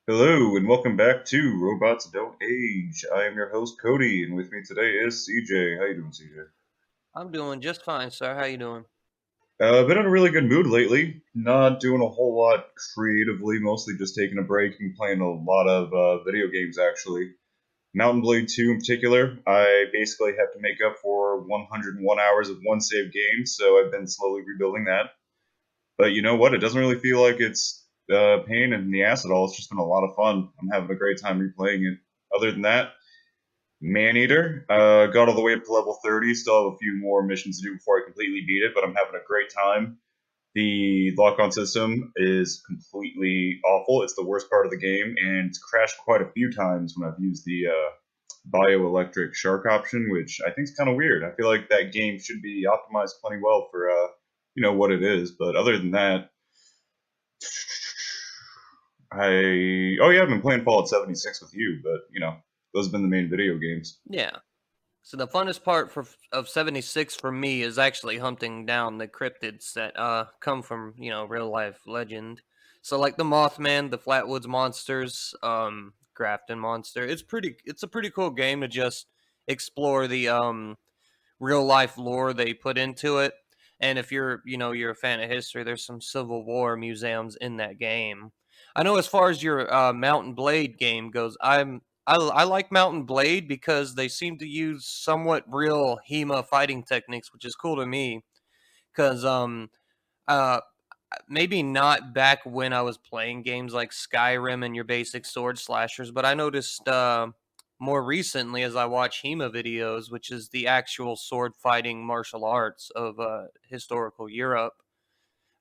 Hello and welcome back to Robots Don't Age. I am your host Cody, and with me today is CJ. How you doing, CJ? I'm doing just fine, sir. How you doing? Been in a really good mood lately. Not doing a whole lot creatively, mostly just taking a break and playing a lot of video games. Actually, Mountain Blade 2 in particular. I basically have to make up for 101 hours of one save game, so I've been slowly rebuilding that. But you know what? It doesn't really feel like it's pain in the ass at all. It's just been a lot of fun. I'm having a great time replaying it. Other than that, Maneater. Got all the way up to level 30. Still have a few more missions to do before I completely beat it, but I'm having a great time. The lock on system is completely awful. It's the worst part of the game, and it's crashed quite a few times when I've used the bioelectric shark option, which I think is kind of weird. I feel like that game should be optimized plenty well for what it is. But other than that, I've been playing Fallout 76 with you, but those have been the main video games. Yeah. So the funnest part of 76 for me is actually hunting down the cryptids that come from, real life legend. So like the Mothman, the Flatwoods monsters, Grafton monster. It's a pretty cool game to just explore the real life lore they put into it. And if you're a fan of history, there's some Civil War museums in that game. I know as far as your Mountain Blade game goes, I like Mountain Blade because they seem to use somewhat real HEMA fighting techniques, which is cool to me. Because uh, maybe not back when I was playing games like Skyrim and your basic sword slashers, but I noticed more recently as I watch HEMA videos, which is the actual sword fighting martial arts of historical Europe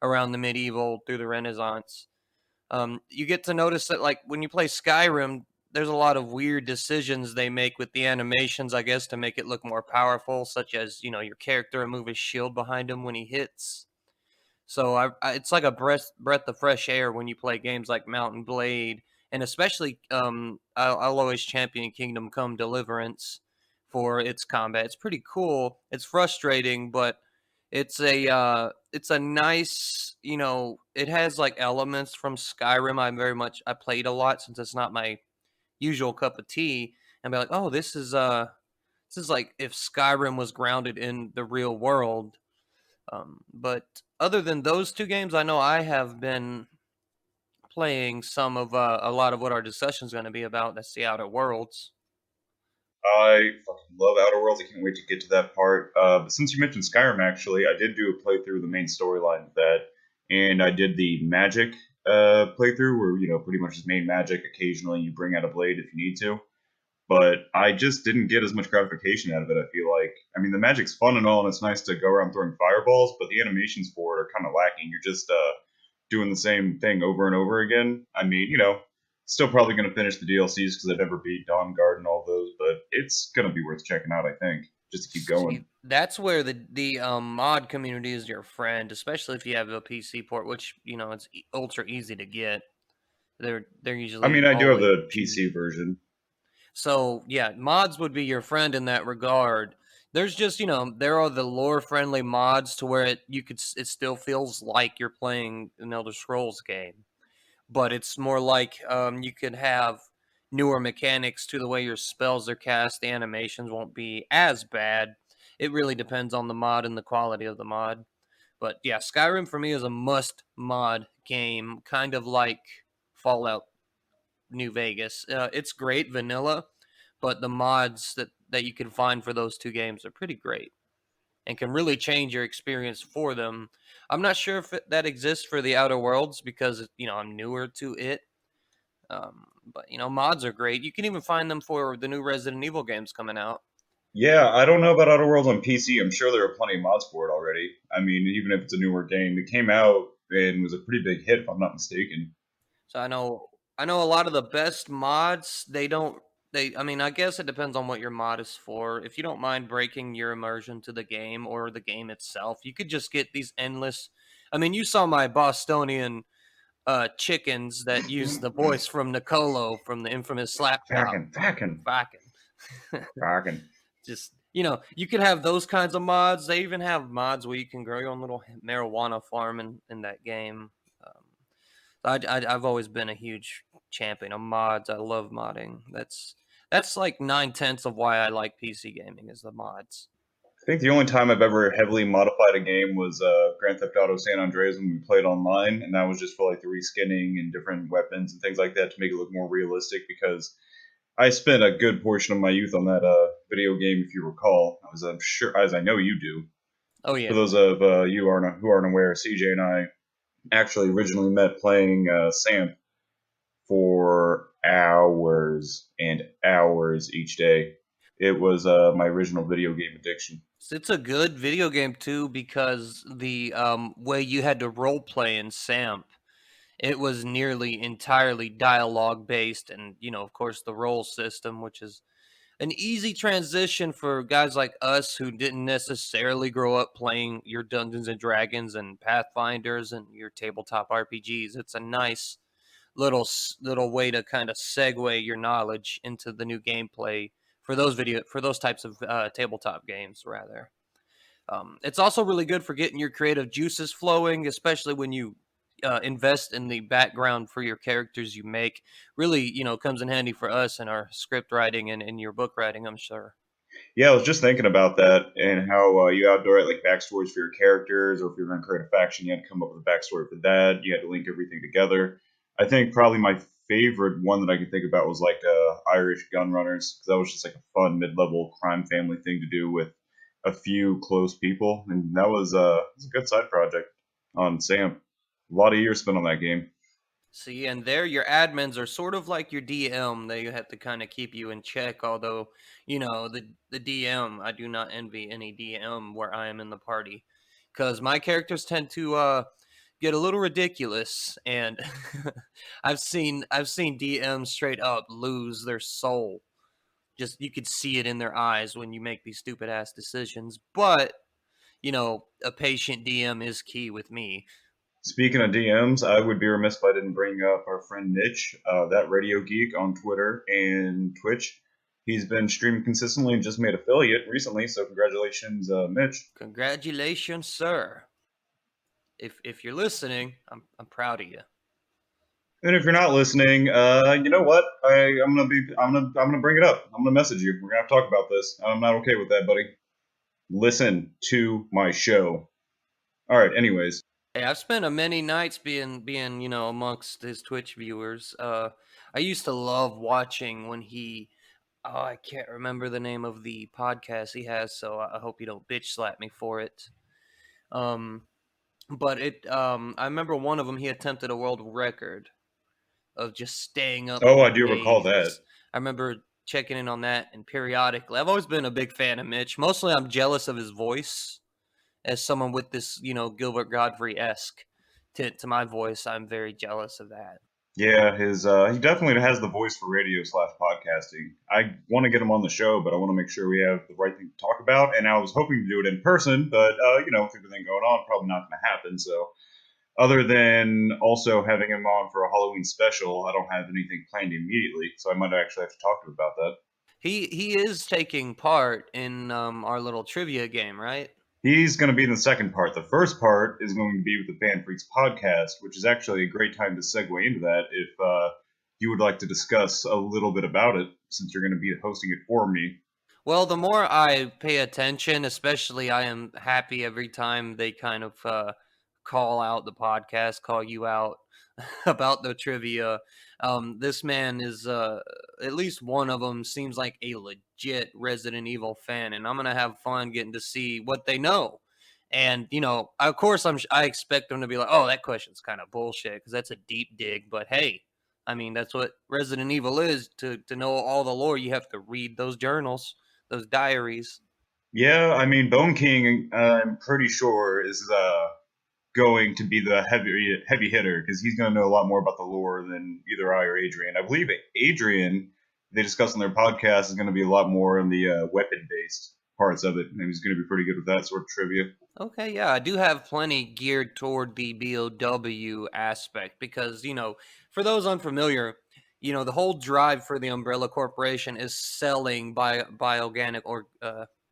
around the medieval through the Renaissance. You get to notice that, like, when you play Skyrim, there's a lot of weird decisions they make with the animations, I guess, to make it look more powerful, such as, your character move his shield behind him when he hits. So it's like a breath of fresh air when you play games like Mountain Blade, and especially I'll always champion Kingdom Come Deliverance for its combat. It's pretty cool. It's frustrating, but it's a nice, it has like elements from Skyrim. I played a lot since it's not my usual cup of tea, and be like, oh, this is like if Skyrim was grounded in the real world. But other than those two games, I know I have been playing some of a lot of what our discussion is going to be about. That's the Outer Worlds. I fucking love Outer Worlds. I can't wait to get to that part. But since you mentioned Skyrim, actually, I did do a playthrough of the main storyline of that, and I did the magic playthrough, where pretty much just main magic. Occasionally, you bring out a blade if you need to, but I just didn't get as much gratification out of it. I feel like, I mean, the magic's fun and all, and it's nice to go around throwing fireballs, but the animations for it are kind of lacking. You're just doing the same thing over and over again. I mean, still probably going to finish the DLCs because I've never beat Dawnguard and all those, but it's going to be worth checking out, I think, just to keep going. See, that's where the mod community is your friend, especially if you have a PC port, which it's ultra easy to get. They're I usually mean, I do have always the cheap. PC version. So yeah, mods would be your friend in that regard. There's just there are the lore friendly mods to where it still feels like you're playing an Elder Scrolls game, but it's more like you could have newer mechanics to the way your spells are cast. The animations won't be as bad. It really depends on the mod and the quality of the mod. But yeah, Skyrim for me is a must mod game, kind of like Fallout New Vegas. It's great vanilla, but the mods that you can find for those two games are pretty great and can really change your experience for them. I'm not sure if that exists for the Outer Worlds because I'm newer to it. But mods are great. You can even find them for the new Resident Evil games coming out. Yeah, I don't know about Outer Worlds on PC. I'm sure there are plenty of mods for it already. I mean, even if it's a newer game, it came out and was a pretty big hit, if I'm not mistaken. So I know a lot of the best mods. They don't. They. I mean, I guess it depends on what your mod is for. If you don't mind breaking your immersion to the game or the game itself, you could just get these endless. I mean, you saw my Bostonian chickens that use the voice from Nicolo from the infamous Slap Chop. Fucking, fucking, Fucking. fucking. Just you could have those kinds of mods. They even have mods where you can grow your own little marijuana farm in that game. I've always been a huge champion of mods. I love modding. That's like 9/10 of why I like PC gaming is the mods. I think the only time I've ever heavily modified a game was Grand Theft Auto San Andreas when we played online, and that was just for like the reskinning and different weapons and things like that to make it look more realistic. Because I spent a good portion of my youth on that video game, if you recall. As I'm sure, as I know you do. Oh For yeah. those of you aren't who aren't aware, CJ and I actually originally met playing Sam for hours and hours each day. It was my original video game addiction. It's a good video game too because the way you had to role play in Samp, it was nearly entirely dialogue based, and of course the role system, which is an easy transition for guys like us who didn't necessarily grow up playing your Dungeons and Dragons and Pathfinders and your tabletop RPGs. It's a nice little way to kind of segue your knowledge into the new gameplay for those types of tabletop games rather. It's also really good for getting your creative juices flowing, especially when you invest in the background for your characters you make. Really, comes in handy for us in our script writing and in your book writing, I'm sure. Yeah, I was just thinking about that and how you had to write like backstories for your characters, or if you're going to create a faction, you had to come up with a backstory for that. You had to link everything together. I think probably my favorite one that I could think about was like Irish Gun Runners, because that was just like a fun mid-level crime family thing to do with a few close people, and that was a good side project on Sam. A lot of years spent on that game. See, and there your admins are sort of like your DM. They have to kind of keep you in check. Although, the DM, I do not envy any DM where I am in the party, because my characters tend to get a little ridiculous, and I've seen DMs straight up lose their soul. Just you could see it in their eyes when you make these stupid ass decisions. But a patient DM is key with me. Speaking of DMs, I would be remiss if I didn't bring up our friend Mitch, that radio geek on Twitter and Twitch. He's been streaming consistently and just made affiliate recently, so congratulations, Mitch. Congratulations, sir. If you're listening, I'm proud of you. And if you're not listening, you know what? I'm gonna bring it up. I'm gonna message you. We're gonna have to talk about this. I'm not okay with that, buddy. Listen to my show. All right. Anyways, Hey, I've spent a many nights being amongst his Twitch viewers. I used to love watching when he. Oh, I can't remember the name of the podcast he has, so I hope you don't bitch slap me for it. Um, but I remember one of them. He attempted a world record of just staying up oh, for I do recall that. days. I remember checking in on that and periodically. I've always been a big fan of Mitch. Mostly, I'm jealous of his voice as someone with this, Gilbert Godfrey esque to my voice. I'm very jealous of that. Yeah, his he definitely has the voice for radio slash podcasting. I want to get him on the show, but I want to make sure we have the right thing to talk about. And I was hoping to do it in person, but with everything going on, probably not going to happen. So, other than also having him on for a Halloween special, I don't have anything planned immediately. So I might actually have to talk to him about that. He is taking part in our little trivia game, right? He's going to be in the second part. The first part is going to be with the Fan Freaks podcast, which is actually a great time to segue into that if you would like to discuss a little bit about it, since you're going to be hosting it for me. Well, the more I pay attention, especially I am happy every time they kind of call out the podcast, call you out about the trivia. This man is at least one of them seems like a legit Resident Evil fan, and I'm gonna have fun getting to see what they know. And of course, I expect them to be like, "Oh, that question's kind of bullshit," because that's a deep dig. But hey, I mean, that's what Resident Evil is. To know all the lore, you have to read those journals, those diaries. Yeah, I mean, Bone King, I'm pretty sure is going to be the heavy hitter because he's going to know a lot more about the lore than either I or Adrian. I believe Adrian, they discussed on their podcast, is going to be a lot more on the weapon based parts of it, and he's going to be pretty good with that sort of trivia. Okay, yeah, I do have plenty geared toward the BOW aspect because, for those unfamiliar, the whole drive for the Umbrella Corporation is selling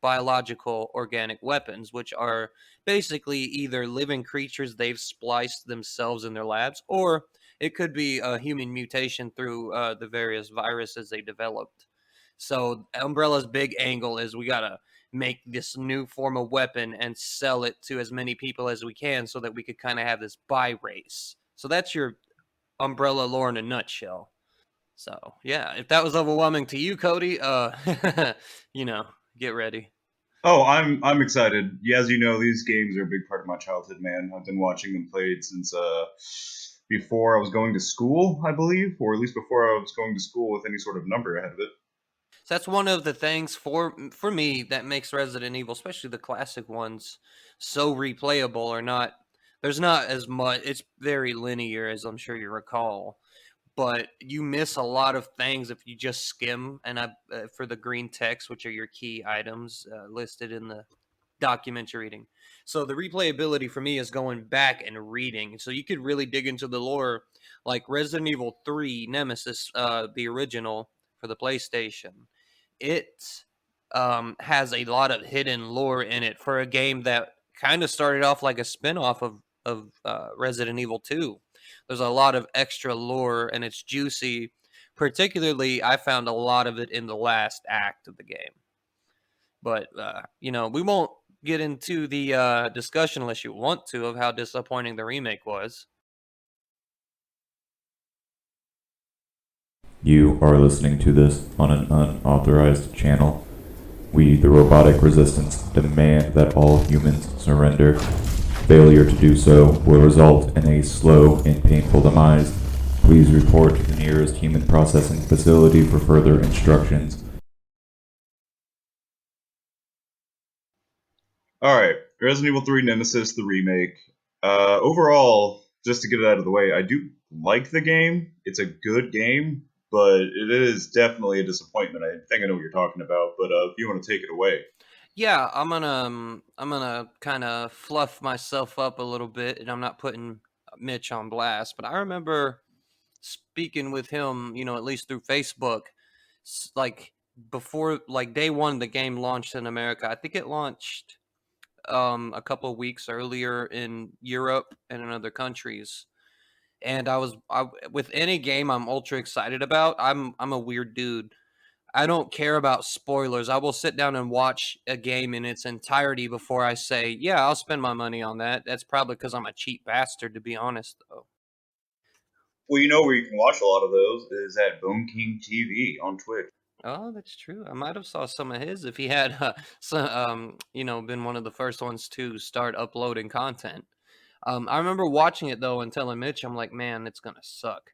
biological organic weapons, which are basically either living creatures they've spliced themselves in their labs or It could be a human mutation through the various viruses they developed. So Umbrella's big angle is we gotta make this new form of weapon and sell it to as many people as we can, so that we could kind of have this buy race. So that's your Umbrella lore in a nutshell. So yeah, if that was overwhelming to you, Cody, you know, get ready. Oh, I'm excited. Yeah, as you know, these games are a big part of my childhood, man. I've been watching them played since before I was going to school, I believe, or at least before I was going to school with any sort of number ahead of it. So that's one of the things for me that makes Resident Evil, especially the classic ones, so replayable. Or not, there's not as much. It's very linear, as I'm sure you recall, but you miss a lot of things if you just skim. And for the green text, which are your key items listed in the document you're reading. So the replayability for me is going back and reading. So you could really dig into the lore, like Resident Evil 3 Nemesis, the original for the PlayStation. It has a lot of hidden lore in it for a game that kind of started off like a spin-off of Resident Evil 2. There's a lot of extra lore and it's juicy. Particularly, I found a lot of it in the last act of the game. But we won't get into the discussion unless you want to of how disappointing the remake was. You are listening to this on an unauthorized channel. We, the robotic resistance, demand that all humans surrender. Failure to do so will result in a slow and painful demise. Please report to the nearest human processing facility for further instructions. All right, Resident Evil 3 Nemesis, the remake. Overall, just to get it out of the way, I do like the game. It's a good game, but it is definitely a disappointment. I think I know what you're talking about, but if you want to take it away. Yeah, I'm gonna kind of fluff myself up a little bit, and I'm not putting Mitch on blast, but I remember speaking with him, at least through Facebook, like before, like day one, the game launched in America. I think it launched a couple of weeks earlier in Europe and in other countries. And with any game I'm ultra excited about. I'm a weird dude. I don't care about spoilers. I will sit down and watch a game in its entirety before I say, yeah, I'll spend my money on that. That's probably because I'm a cheap bastard, to be honest, though. Well, you know where you can watch a lot of those is at Bone King TV on Twitch. Oh, that's true. I might have saw some of his if he had, been one of the first ones to start uploading content. I remember watching it though and telling Mitch, I'm like, man, it's gonna suck.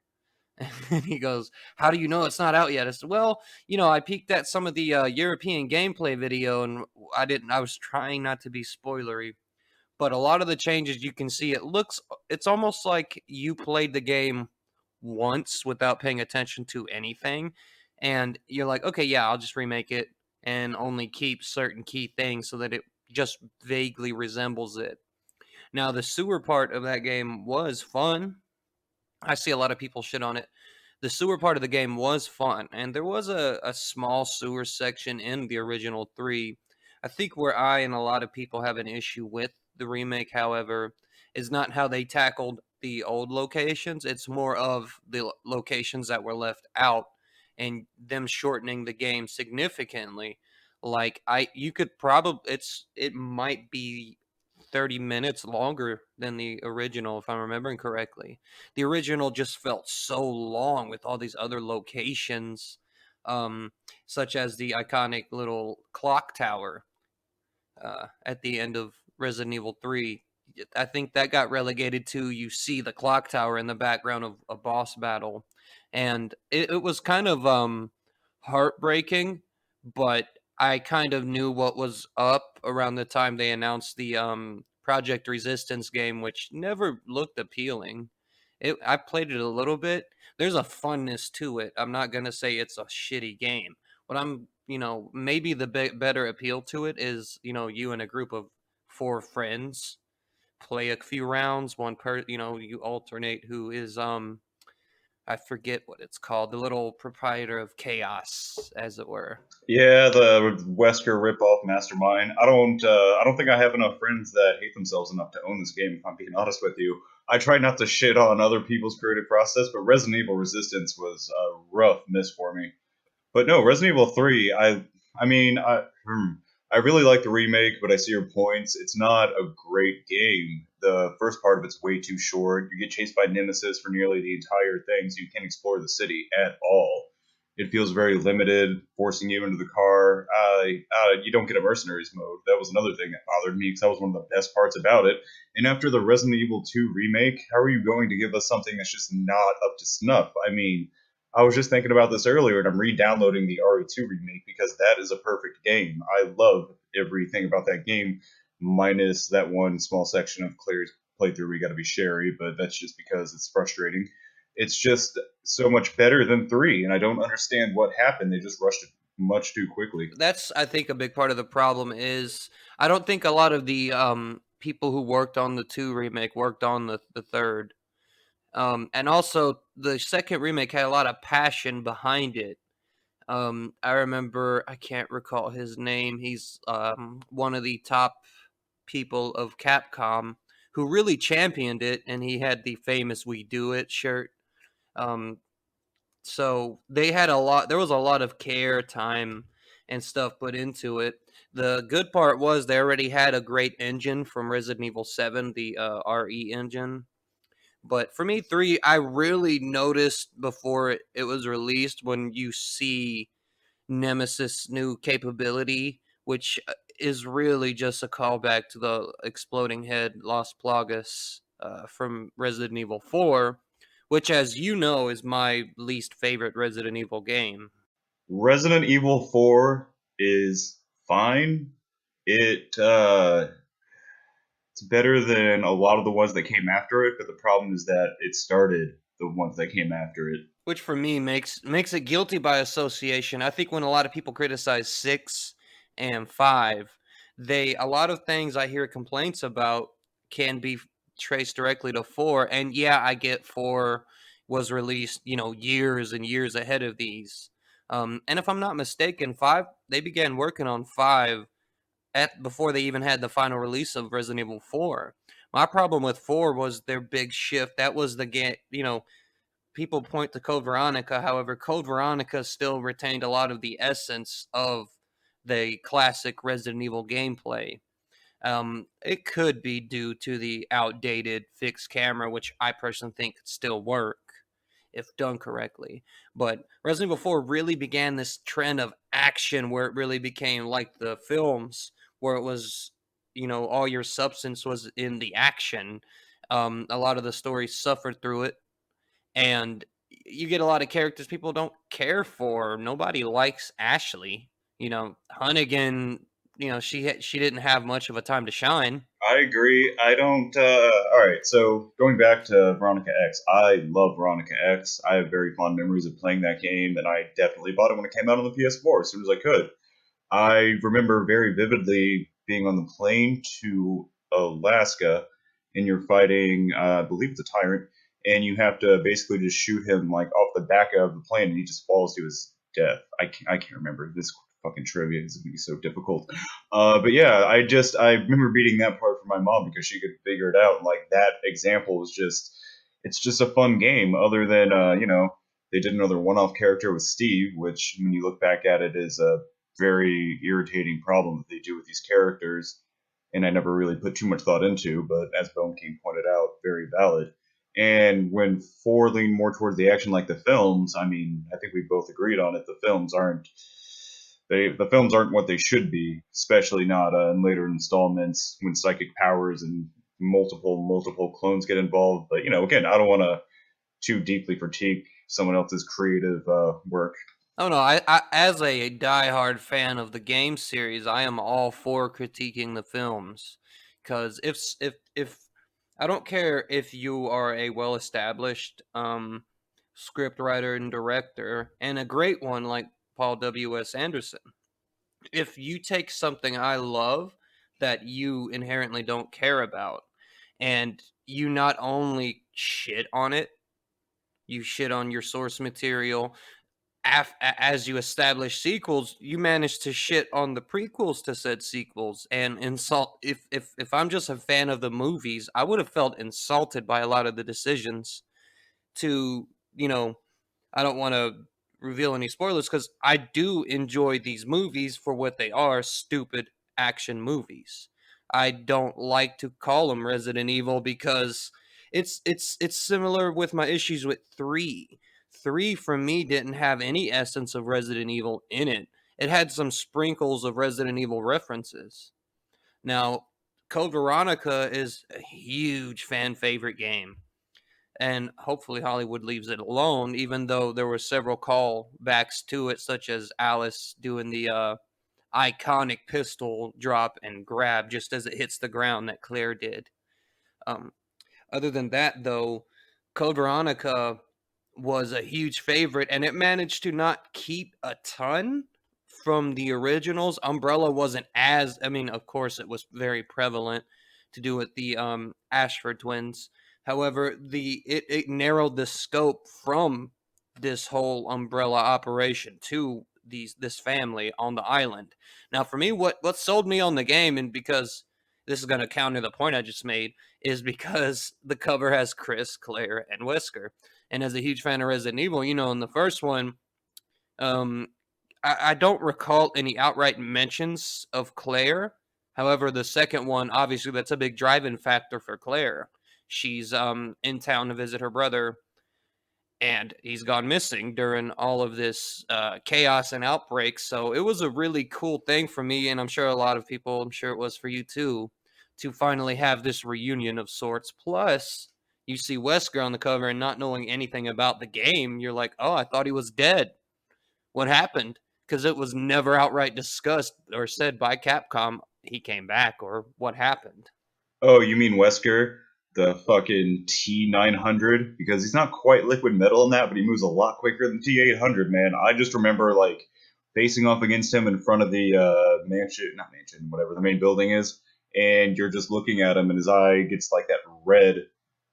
And he goes, "How do you know it's not out yet?" I said, "Well, I peeked at some of the European gameplay video, and I didn't. I was trying not to be spoilery, but a lot of the changes you can see, it's almost like you played the game once without paying attention to anything, and you're like, okay, yeah, I'll just remake it and only keep certain key things so that it just vaguely resembles it." Now, the sewer part of that game was fun. I see a lot of people shit on it. The sewer part of the game was fun, and there was a small sewer section in the original three. I think where I and a lot of people have an issue with the remake, however, is not how they tackled the old locations. It's more of the locations that were left out and them shortening the game significantly. Like you could probably it might be 30 minutes longer than the original, if I'm remembering correctly. The original just felt so long with all these other locations, um, such as the iconic little clock tower at the end of Resident Evil 3. I think that got relegated to you see the clock tower in the background of a boss battle. And it was kind of heartbreaking, but I kind of knew what was up around the time they announced the Project Resistance game, which never looked appealing. I played it a little bit. There's a funness to it. I'm not going to say it's a shitty game. What I'm maybe the better appeal to it is, you and a group of four friends play a few rounds. You alternate who is, I forget what it's called, the little proprietor of chaos, as it were. Yeah, the Wesker ripoff mastermind. I don't think I have enough friends that hate themselves enough to own this game. If I'm being honest with you. I try not to shit on other people's creative process, but Resident Evil Resistance was a rough miss for me. But no, Resident Evil 3, I mean, I really like the remake, but I see your points. It's not a great game. The first part of it's way too short. You get chased by Nemesis for nearly the entire thing, so you can't explore the city at all. It feels very limited, forcing you into the car. You don't get a mercenaries mode. That was another thing that bothered me because that was one of the best parts about it. And after the Resident Evil 2 remake, how are you going to give us something that's just not up to snuff? I mean, I was just thinking about this earlier, and I'm re-downloading the RE2 remake because that is a perfect game. I love everything about that game, minus that one small section of Claire's playthrough we got to be Sherry, but that's just because it's frustrating. It's just so much better than 3, and I don't understand what happened. They just rushed it much too quickly. That's, I think, a big part of the problem is I don't think a lot of the people who worked on the 2 remake worked on the third. And also, the second remake had a lot of passion behind it. I remember, I can't recall his name. He's one of the top people of Capcom who really championed it, and he had the famous "We Do It" shirt. Um, so they had a lot. There was a lot of care, time, and stuff put into it. The good part was they already had a great engine from Resident Evil 7, the RE engine. But for me, 3, I really noticed before it was released when you see Nemesis' new capability, which is really just a callback to the exploding head Las Plagas from Resident Evil 4, which, as you know, is my least favorite Resident Evil game. Resident Evil 4 is fine. It's better than a lot of the ones that came after it, but the problem is that it started the ones that came after it. Which for me makes it guilty by association. I think when a lot of people criticize 6 and 5, a lot of things I hear complaints about can be traced directly to 4. And yeah, I get 4 was released, years and years ahead of these. And if I'm not mistaken, 5 they began working on 5 at before they even had the final release of Resident Evil 4. My problem with 4 was their big shift. That was the game, people point to Code Veronica. However, Code Veronica still retained a lot of the essence of the classic Resident Evil gameplay. It could be due to the outdated fixed camera, which I personally think could still work if done correctly. But Resident Evil 4 really began this trend of action where it really became like the films, where it was, all your substance was in the action. A lot of the story suffered through it, and you get a lot of characters people don't care for. Nobody likes Ashley. Hunnigan. She didn't have much of a time to shine. I agree. I don't. All right, so going back to Veronica X, I love Veronica X. I have very fond memories of playing that game, and I definitely bought it when it came out on the PS4 as soon as I could. I remember very vividly being on the plane to Alaska, and you're fighting, I believe it's a tyrant, and you have to basically just shoot him like off the back of the plane, and he just falls to his death. I can't remember this fucking trivia is gonna be so difficult. But yeah, I remember beating that part for my mom because she could figure it out. And, like that example was just it's just a fun game. Other than they did another one-off character with Steve, which when you look back at it is a very irritating problem that they do with these characters, and I never really put too much thought into. But as Bone King pointed out, very valid. And when 4 leaned more towards the action like the films, I mean, I think we both agreed on it. The films aren't what they should be, especially not in later installments when psychic powers and multiple clones get involved. But again, I don't want to too deeply critique someone else's creative work. Oh no, I as a diehard fan of the game series, I am all for critiquing the films, because if I don't care if you are a well established script writer and director, and a great one like Paul W.S. Anderson. If you take something I love that you inherently don't care about, and you not only shit on it, you shit on your source material, as you establish sequels, you manage to shit on the prequels to said sequels and insult. If I'm just a fan of the movies, I would have felt insulted by a lot of the decisions to, you know, I don't want to reveal any spoilers because I do enjoy these movies for what they are, stupid action movies. I don't like to call them Resident Evil because it's similar with my issues with 3. 3 for me didn't have any essence of Resident Evil in it. It had some sprinkles of Resident Evil references. Now, Code Veronica is a huge fan favorite game, and hopefully Hollywood leaves it alone, even though there were several callbacks to it, such as Alice doing the iconic pistol drop and grab just as it hits the ground that Claire did. Um, Other than that, though, Code Veronica was a huge favorite, and it managed to not keep a ton from the originals. Umbrella wasn't as, I mean, of course, it was very prevalent to do with the Ashford twins. However, it narrowed the scope from this whole Umbrella operation to this family on the island. Now, for me, what sold me on the game, and because this is going to counter the point I just made, is because the cover has Chris, Claire, and Wesker. And as a huge fan of Resident Evil, you know, in the first one, um, I don't recall any outright mentions of Claire. However, the second one, obviously, that's a big driving factor for Claire. She's in town to visit her brother, and he's gone missing during all of this chaos and outbreaks. So it was a really cool thing for me, and I'm sure a lot of people, I'm sure it was for you too, to finally have this reunion of sorts. Plus, you see Wesker on the cover and not knowing anything about the game, you're like, oh, I thought he was dead. What happened? Because it was never outright discussed or said by Capcom he came back or what happened. Oh, you mean Wesker, the fucking T900? Because he's not quite liquid metal in that, but he moves a lot quicker than T800, man. I just remember, like, facing off against him in front of the mansion, not mansion, whatever the main building is, and you're just looking at him, and his eye gets like that red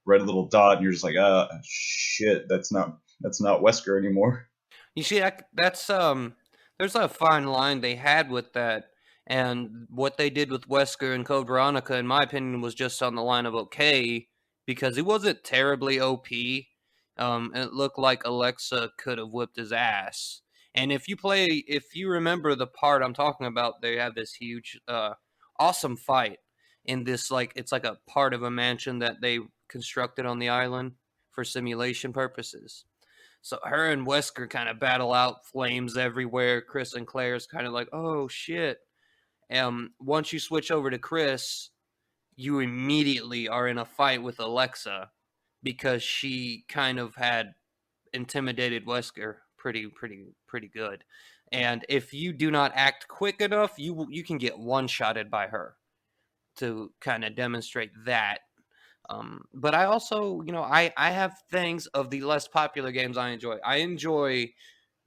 little dot, and you're just like, shit, that's not Wesker anymore. You see, that's there's a fine line they had with that, and what they did with Wesker and Code Veronica, in my opinion, was just on the line of okay, because he wasn't terribly OP. It looked like Alexa could have whipped his ass. And if you remember the part I'm talking about, they have this huge, awesome fight in this, like, it's like a part of a mansion that they constructed on the island for simulation purposes. So her and Wesker kind of battle out, flames everywhere. Chris and Claire's kind of like, oh shit. Once you switch over to Chris, you immediately are in a fight with Alexa because she kind of had intimidated Wesker pretty good. And if you do not act quick enough, you can get one shotted by her to kind of demonstrate that. But I also, you know, I have things of the less popular games I enjoy. I enjoy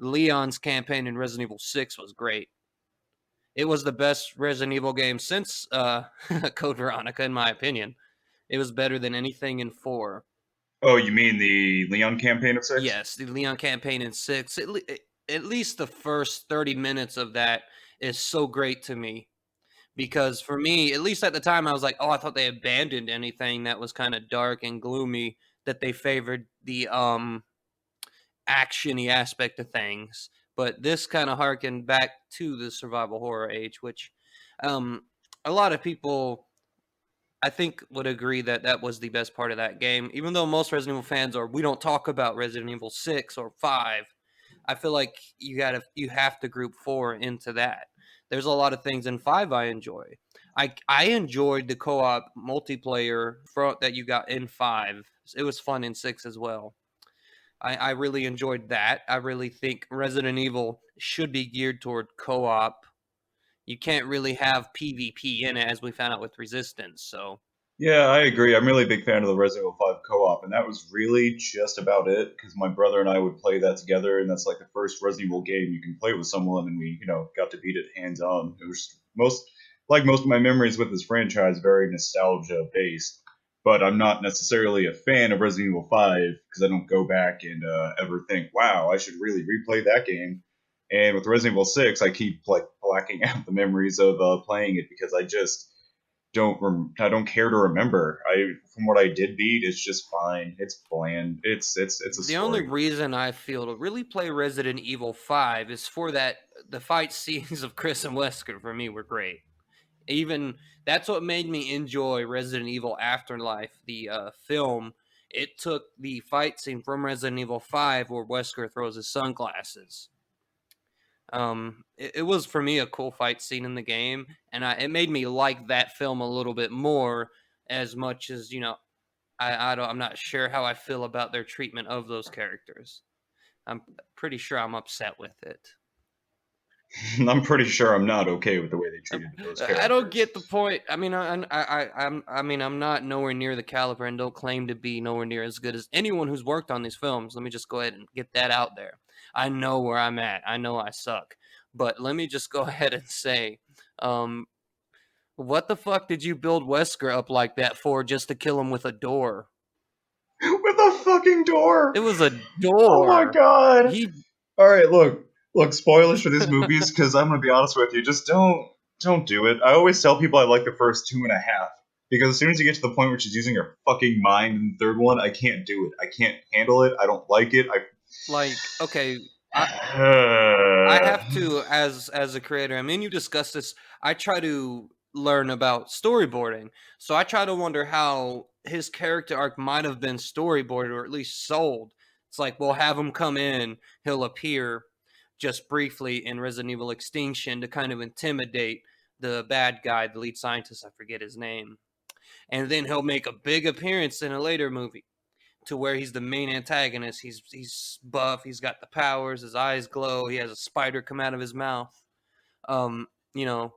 Leon's campaign in Resident Evil 6 was great. It was the best Resident Evil game since Code Veronica, in my opinion. It was better than anything in 4. Oh, you mean the Leon campaign of 6? Yes, the Leon campaign in 6. At least the first 30 minutes of that is so great to me. Because for me, at least at the time, I was like, oh, I thought they abandoned anything that was kind of dark and gloomy, that they favored the actiony aspect of things. But this kind of harkened back to the survival horror age, which a lot of people, I think, would agree that that was the best part of that game. Even though most Resident Evil fans are, we don't talk about Resident Evil 6 or 5, I feel like you have to group 4 into that. There's a lot of things in 5 I enjoy. I enjoyed the co-op multiplayer that you got in 5. It was fun in 6 as well. I really enjoyed that. I really think Resident Evil should be geared toward co-op. You can't really have PvP in it, as we found out with Resistance. So Yeah, I agree. I'm really a big fan of the Resident Evil 5 co-op, and that was really just about it, because my brother and I would play that together, and that's like the first Resident Evil game you can play with someone, and we, got to beat it hands-on. It was most of my memories with this franchise, very nostalgia-based. but I'm not necessarily a fan of Resident Evil 5 because I don't go back and ever think, wow, I should really replay that game. And with Resident Evil 6, I keep like blacking out the memories of playing it because I just I don't care to remember. I From what I did beat, it's just fine. It's bland. It's a The only story. reason I feel to really play Resident Evil 5 is for that the fight scenes of Chris and Wesker for me were great. Even that's what made me enjoy Resident Evil Afterlife, the film. It took the fight scene from Resident Evil 5 where Wesker throws his sunglasses. It was for me a cool fight scene in the game, and it made me like that film a little bit more. As much as I'm not sure how I feel about their treatment of those characters. I'm pretty sure I'm upset with it. I'm pretty sure I'm not okay with the way they treated those characters. I don't get the point. I mean, I'm not nowhere near the caliber and don't claim to be nowhere near as good as anyone who's worked on these films. Let me just go ahead and get that out there. I know where I'm at. I know I suck. But let me just go ahead and say, what the fuck did you build Wesker up like that for just to kill him with a door? With a fucking door! It was a door. Oh my god! Alright, look, spoilers for these movies, because I'm gonna be honest with you, just don't do it. I always tell people I like the first 2.5, because as soon as you get to the point where she's using her fucking mind in the third one, I can't do it. I can't handle it. I don't like it. Okay, I have to, as a creator, I mean, you discussed this, I try to learn about storyboarding. So I try to wonder how his character arc might have been storyboarded or at least sold. It's like, we'll have him come in, he'll appear just briefly in Resident Evil Extinction to kind of intimidate the bad guy, the lead scientist, I forget his name. And then he'll make a big appearance in a later movie to where he's the main antagonist. He's buff, he's got the powers, his eyes glow, he has a spider come out of his mouth. You know,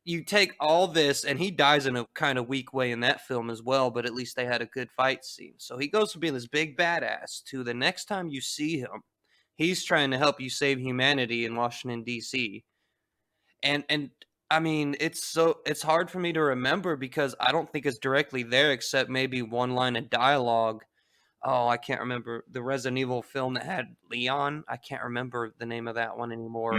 you take all this, and he dies in a kind of weak way in that film as well, but at least they had a good fight scene. So he goes from being this big badass to the next time you see him, he's trying to help you save humanity in Washington, D.C. And I mean, it's hard for me to remember because I don't think it's directly there except maybe one line of dialogue. Oh, I can't remember the Resident Evil film that had Leon. I can't remember the name of that one anymore.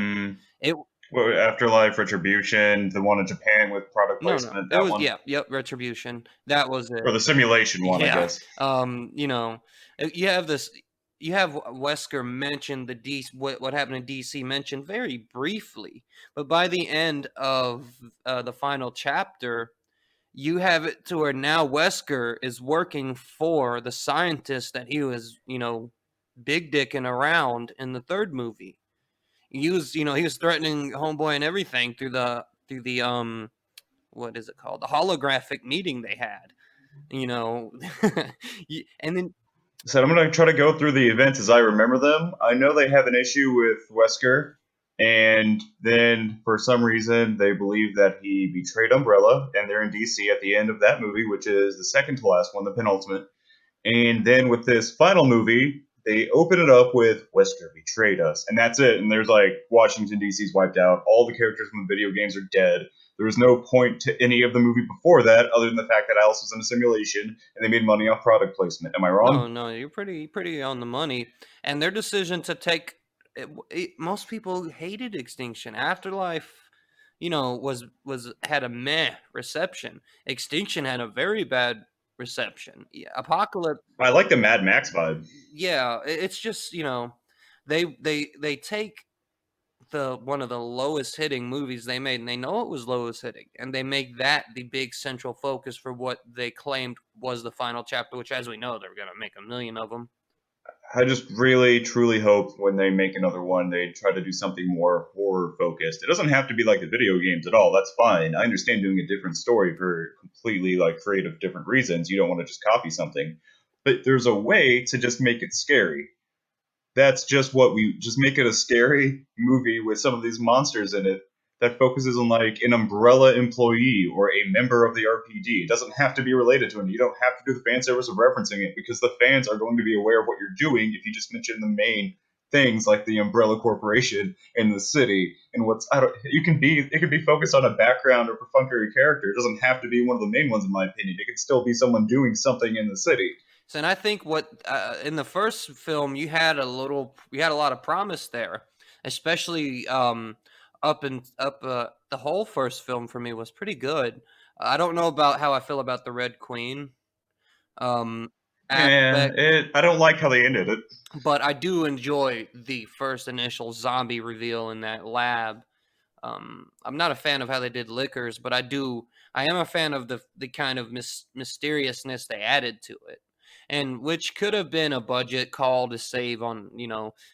Afterlife, Retribution, the one in Japan with product placement. No, it was Retribution. That was it. Or the simulation one, I guess. You have this. You have Wesker mention the what happened in DC mentioned very briefly, but by the end of the final chapter, you have it to where now Wesker is working for the scientist that he was, big dicking around in the third movie. He was threatening Homeboy and everything through the what is it called? The holographic meeting they had. And then so I'm going to try to go through the events as I remember them. I know they have an issue with Wesker, and then for some reason they believe that he betrayed Umbrella, and they're in DC at the end of that movie, which is the second to last one, the penultimate. And then with this final movie, they open it up with Wesker betrayed us, and that's it. And there's like Washington DC's wiped out. All the characters from the video games are dead. There was no point to any of the movie before that, other than the fact that Alice was in a simulation and they made money off product placement. Am I wrong? No, you're pretty on the money. And their decision to take most people hated Extinction. Afterlife, had a meh reception. Extinction had a very bad reception. Apocalypse. I like the Mad Max vibe. Yeah, it's just they take one of the lowest hitting movies they made, and they know it was lowest hitting, and they make that the big central focus for what they claimed was the final chapter, which, as we know, they're gonna make 1 million of them. I just really, truly hope when they make another one, they try to do something more horror-focused. It doesn't have to be like the video games at all. That's fine. I understand doing a different story for completely creative different reasons. You don't want to just copy something. But there's a way to just make it scary. That's just just make it a scary movie with some of these monsters in it that focuses on an Umbrella employee or a member of the RPD. It doesn't have to be related to it. You don't have to do the fan service of referencing it because the fans are going to be aware of what you're doing if you just mention the main things like the Umbrella Corporation and the city and what's I don't it can be focused on a background or perfunctory character. It doesn't have to be one of the main ones, in my opinion. It could still be someone doing something in the city. So, and I think what in the first film you had a lot of promise there, especially the whole first film for me was pretty good. I don't know about how I feel about the Red Queen um, aspect, I don't like how they ended it. but I do enjoy the first initial zombie reveal in that lab. I'm not a fan of how they did Lickers, but I am a fan of the kind of mysteriousness they added to it, and which could have been a budget call to save on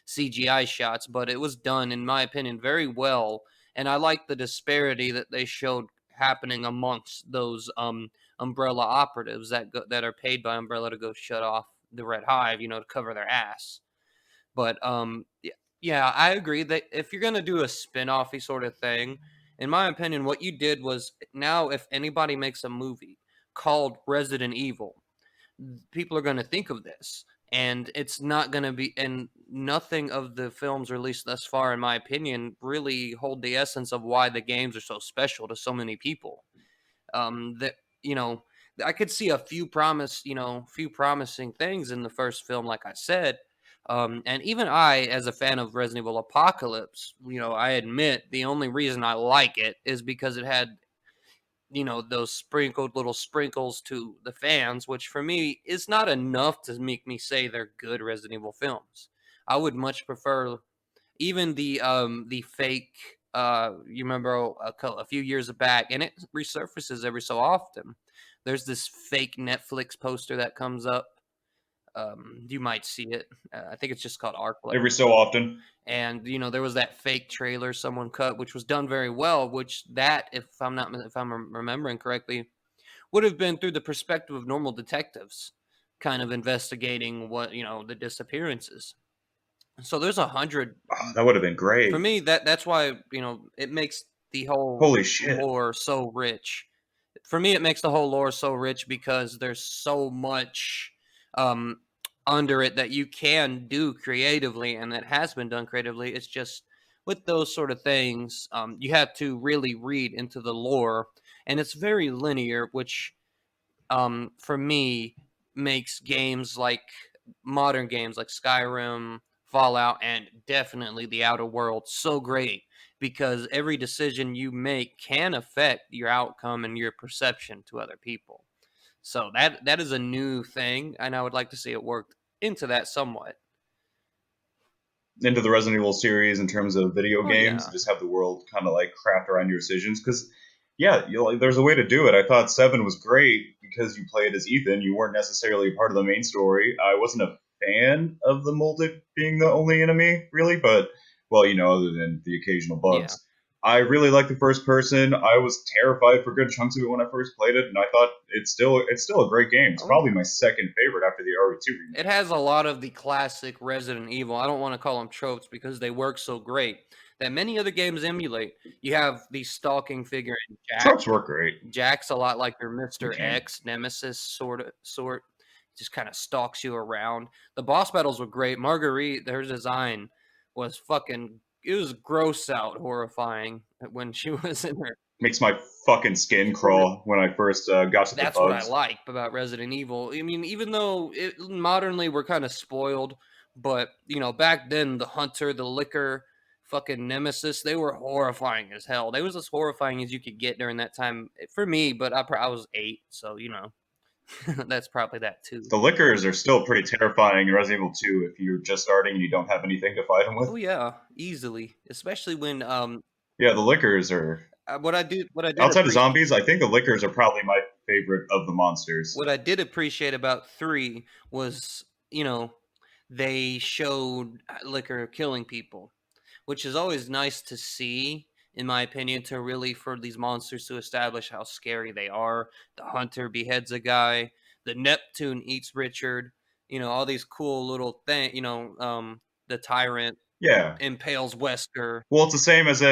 CGI shots, but it was done, in my opinion, very well. And I like the disparity that they showed happening amongst those Umbrella operatives that are paid by Umbrella to go shut off the Red Hive, to cover their ass. But yeah, I agree that if you're gonna do a spin-offy sort of thing, in my opinion, what you did was, now if anybody makes a movie called Resident Evil, people are gonna think of this. And it's not gonna be, and nothing of the films released thus far, in my opinion, really hold the essence of why the games are so special to so many people. That you know, I could see few promising things in the first film, like I said. And even I, as a fan of Resident Evil Apocalypse, I admit the only reason I like it is because it had, those sprinkled little sprinkles to the fans, which for me is not enough to make me say they're good Resident Evil films. I would much prefer even the fake you remember a few years back, and it resurfaces every so often. There's this fake Netflix poster that comes up. You might see it. I think it's just called ArcLight. Every so often. And there was that fake trailer someone cut, which was done very well. Which if I'm remembering correctly, would have been through the perspective of normal detectives, kind of investigating what the disappearances. So there's 100. Oh, that would have been great. For me, that's why it makes the whole Holy shit. lore so rich. For me, it makes the whole lore so rich because there's so much under it that you can do creatively, and that has been done creatively. It's just with those sort of things, you have to really read into the lore, and it's very linear, which for me makes games like modern games like Skyrim, Fallout, and definitely The Outer Worlds so great, because every decision you make can affect your outcome and your perception to other people. So that is a new thing, and I would like to see it worked into that somewhat. Into the Resident Evil series in terms of video games, yeah. just have the world kind of like craft around your decisions. Because yeah, there's a way to do it. I thought 7 was great because you played as Ethan. You weren't necessarily part of the main story. I wasn't a fan of the Molded being the only enemy, really, but well, other than the occasional bugs. Yeah. I really like the first person. I was terrified for good chunks of it when I first played it, and I thought it's still a great game. It's probably my second favorite after the RE2 remake. It has a lot of the classic Resident Evil. I don't want to call them tropes because they work so great that many other games emulate. You have the stalking figure in Jack. Tropes work great. Jack's a lot like your Mr. X Nemesis sort. Just kind of stalks you around. The boss battles were great. Marguerite, her design was fucking. It was gross out, horrifying when she was in her. Makes my fucking skin crawl when I first got to the bugs. That's what I like about Resident Evil. I mean, even though modernly we're kind of spoiled, but back then the Hunter, the Licker, fucking Nemesis, they were horrifying as hell. They was as horrifying as you could get during that time for me. But I was 8, so that's probably that too. The Lickers are still pretty terrifying in Resident Evil 2 if you're just starting and you don't have anything to fight them with. Oh yeah, easily, especially when yeah, the Lickers are. What I did outside of zombies, I think the Lickers are probably my favorite of the monsters. What I did appreciate about 3 was, they showed Licker killing people, which is always nice to see, in my opinion, to really, for these monsters to establish how scary they are. The Hunter beheads a guy, the Neptune eats Richard, all these cool little things, the Tyrant impales Wesker. Well, it's the same as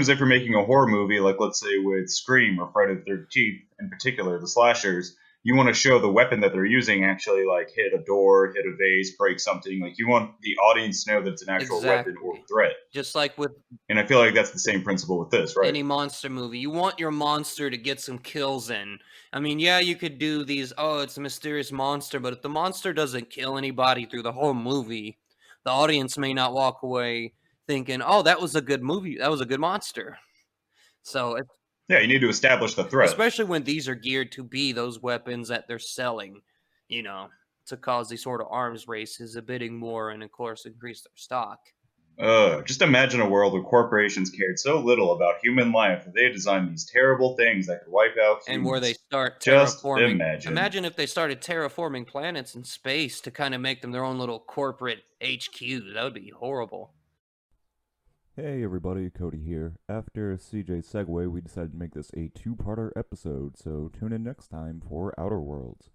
if you're making a horror movie, like let's say with Scream or Friday the 13th, in particular, the slashers. you want to show the weapon that they're using actually like hit a door, hit a vase, break something. Like you want the audience to know that it's an actual weapon or Exactly. threat. Just like with And I feel like that's the same principle with this, right? any monster movie, you want your monster to get some kills in. I mean, yeah, you could do these, oh, it's a mysterious monster, but if the monster doesn't kill anybody through the whole movie, the audience may not walk away thinking, oh, that was a good movie, that was a good monster. So it's Yeah, you need to establish the threat. especially when these are geared to be those weapons that they're selling, you know, to cause these sort of arms races, a bidding war, and of course increase their stock. Just imagine a world where corporations cared so little about human life that they designed these terrible things that could wipe out humans. And where they start Just terraforming. imagine. Imagine if they started terraforming planets in space to kind of make them their own little corporate HQ. That would be horrible. Hey everybody, Cody here. After CJ's segue, we decided to make this a two-parter episode, so tune in next time for Outer Worlds.